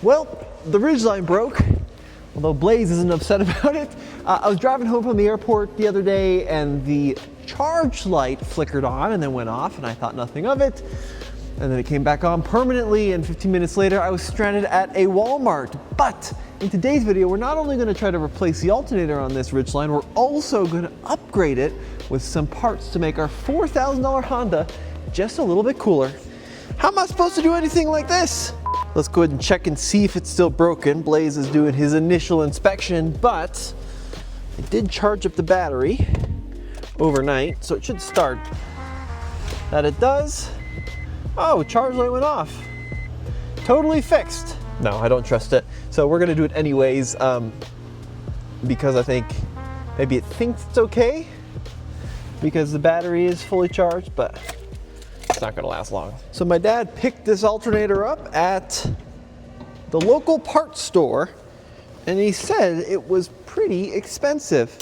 Well, the Ridgeline broke, although Blaze isn't upset about it. I was driving home from the airport the other day and the charge light flickered on and then went off, and I thought nothing of it. And then it came back on permanently, and 15 minutes later I was stranded at a Walmart. But in today's video, we're not only going to try to replace the alternator on this Ridgeline, we're also going to upgrade it with some parts to make our $4,000 Honda just a little bit cooler. How am I supposed to do anything like this? Let's go ahead and check and see if it's still broken. Blaze is doing his initial inspection, but I did charge up the battery overnight, so it should start. That it does. Oh, charge light went off. Totally fixed. No, I don't trust it. So we're gonna do it anyways, because I think maybe it thinks it's okay because the battery is fully charged, but it's not gonna last long. So my dad picked this alternator up at the local parts store, and he said it was pretty expensive.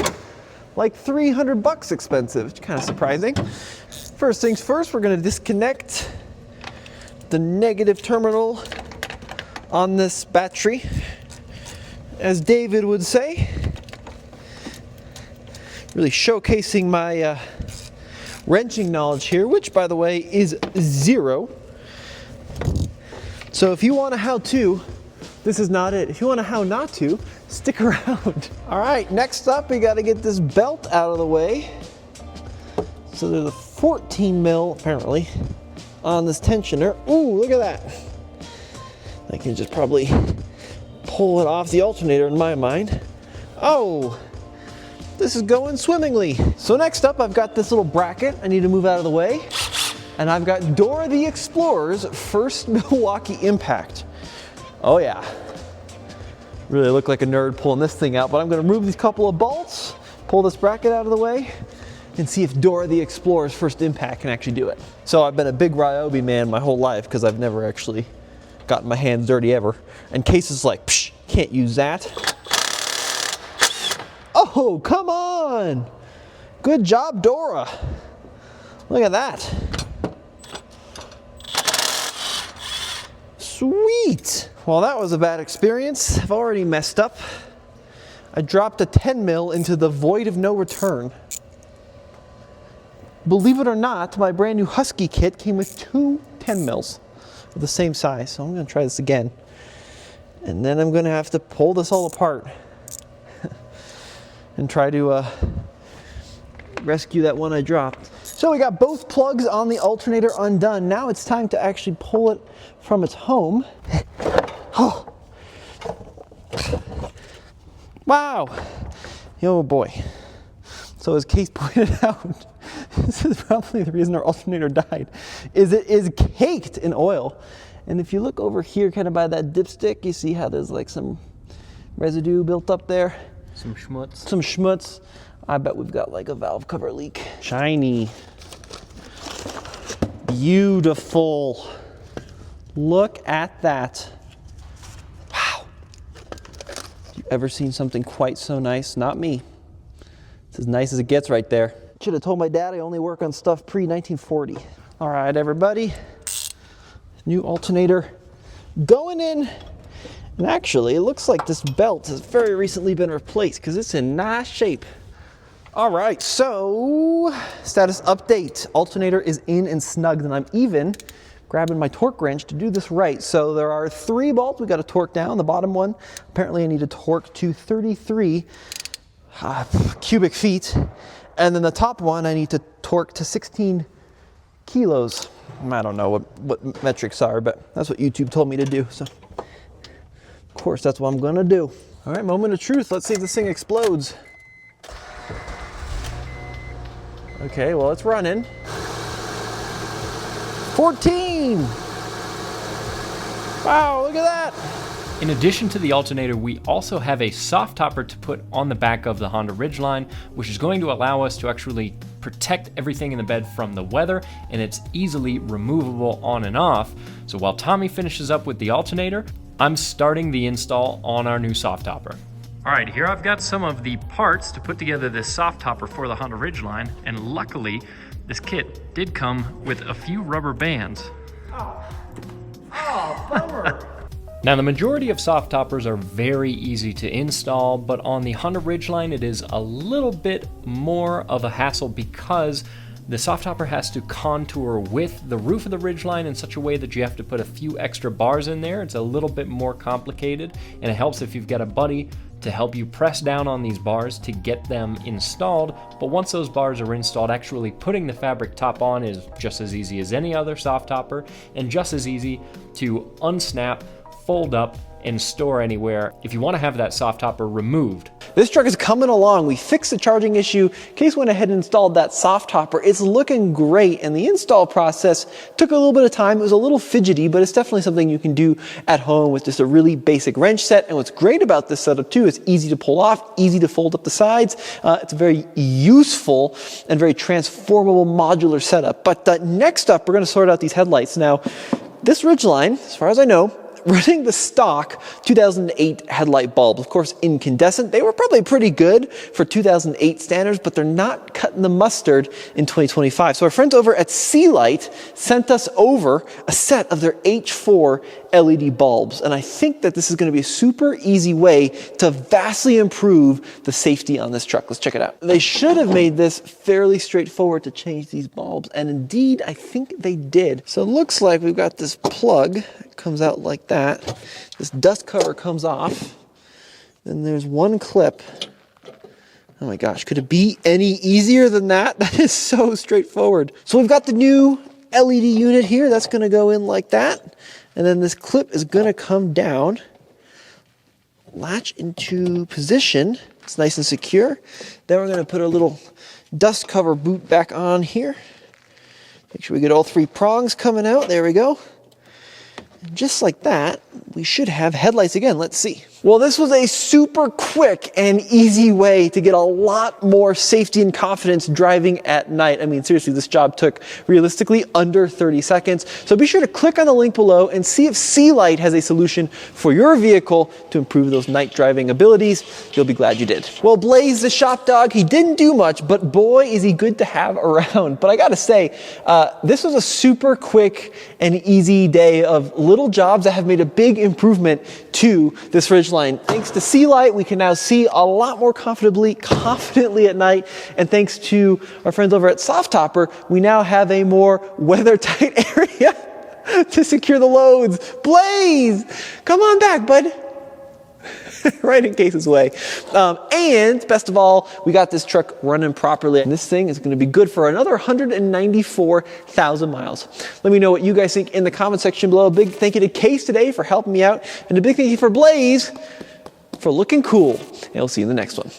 Like 300 bucks expensive, which is kind of surprising. First things first, we're gonna disconnect the negative terminal on this battery, as David would say. Really showcasing my wrenching knowledge here, which by the way is zero. So if you want a how-to, this is not it. If you want a how not to, stick around. All right, next up, we gotta get this belt out of the way. So there's a 14 mil, apparently, on this tensioner. Ooh, look at that. I can just probably pull it off the alternator in my mind. Oh, this is going swimmingly. So next up, I've got this little bracket I need to move out of the way. And I've got Dora the Explorer's first Milwaukee impact. Oh yeah. Really look like a nerd pulling this thing out, but I'm gonna remove these couple of bolts, pull this bracket out of the way, and see if Dora the Explorer's first impact can actually do it. So I've been a big Ryobi man my whole life because I've never actually gotten my hands dirty ever. And cases like, psh, can't use that. Oh, come on. Good job, Dora. Look at that. Sweet. Well, that was a bad experience. I've already messed up. I dropped a 10 mil into the void of no return. Believe it or not, my brand new Husky kit came with 2 10 mils of the same size. So I'm gonna try this again. And then I'm gonna have to pull this all apart and try to rescue that one I dropped. So we got both plugs on the alternator undone. Now it's time to actually pull it from its home. Oh. Wow. Oh boy. So as Case pointed out, this is probably the reason our alternator died, is it is caked in oil. And if you look over here kind of by that dipstick, you see how there's like some residue built up there. Some schmutz. Some schmutz. I bet we've got like a valve cover leak. Shiny. Beautiful. Look at that. Wow. You ever seen something quite so nice? Not me. It's as nice as it gets right there. Should have told my dad I only work on stuff pre-1940. All right, everybody. New alternator going in. And actually, it looks like this belt has very recently been replaced because it's in nice shape. All right, so status update. Alternator is in and snugged, and I'm even grabbing my torque wrench to do this right. So there are 3 bolts we got to torque down. The bottom one, apparently I need to torque to 33 cubic feet. And then the top one, I need to torque to 16 kilos. I don't know what metrics are, but that's what YouTube told me to do. So, of course, that's what I'm gonna do. All right, moment of truth. Let's see if this thing explodes. Okay, well, it's running. 14! Wow, look at that! In addition to the alternator, we also have a soft topper to put on the back of the Honda Ridgeline, which is going to allow us to actually protect everything in the bed from the weather, and it's easily removable on and off. So while Tommy finishes up with the alternator, I'm starting the install on our new soft topper. All right, here I've got some of the parts to put together this soft topper for the Honda Ridgeline, and luckily, this kit did come with a few rubber bands. Oh, bummer. Now, the majority of soft toppers are very easy to install, but on the Honda Ridgeline it is a little bit more of a hassle because the soft topper has to contour with the roof of the Ridgeline in such a way that you have to put a few extra bars in there. It's a little bit more complicated, and it helps if you've got a buddy to help you press down on these bars to get them installed. But once those bars are installed, actually putting the fabric top on is just as easy as any other soft topper, and just as easy to unsnap, fold up, and store anywhere if you want to have that soft topper removed. This truck is coming along. We fixed the charging issue. Case went ahead and installed that soft topper. It's looking great, and the install process took a little bit of time. It was a little fidgety, but it's definitely something you can do at home with just a really basic wrench set. And what's great about this setup too, it's easy to pull off, easy to fold up the sides. It's a very useful and very transformable modular setup. But next up, we're going to sort out these headlights. Now, this Ridgeline, as far as I know, running the stock 2008 headlight bulb, of course incandescent. They were probably pretty good for 2008 standards, but they're not cutting the mustard in 2025. So our friends over at Sealight sent us over a set of their H4 LED bulbs, and I think that this is going to be a super easy way to vastly improve the safety on this truck. Let's check it out. They should have made this fairly straightforward to change these bulbs, and indeed I think they did. So it looks like we've got this plug. It comes out like that. This dust cover comes off. Then there's one clip. Oh my gosh, could it be any easier than that? That is so straightforward. So we've got the new LED unit here. That's going to go in like that. And then this clip is going to come down, latch into position. It's nice and secure. Then we're going to put a little dust cover boot back on here. Make sure we get all three prongs coming out. There we go. And just like that, we should have headlights again. Let's see. Well, this was a super quick and easy way to get a lot more safety and confidence driving at night. I mean, seriously, this job took realistically under 30 seconds. So be sure to click on the link below and see if Sealight has a solution for your vehicle to improve those night driving abilities. You'll be glad you did. Well, Blaze, the shop dog, he didn't do much, but boy, is he good to have around. But I gotta say, this was a super quick and easy day of little jobs that have made a big improvement to this Ridgeline. Thanks to Sealight, we can now see a lot more confidently at night. And thanks to our friends over at Soft Topper, we now have a more weather-tight area to secure the loads. Blaze, come on back, bud. Right in Case's way. And best of all, we got this truck running properly, and this thing is going to be good for another 194,000 miles. Let me know what you guys think in the comment section below. A big thank you to Case today for helping me out, and a big thank you for Blaze for looking cool. And I'll see you in the next one.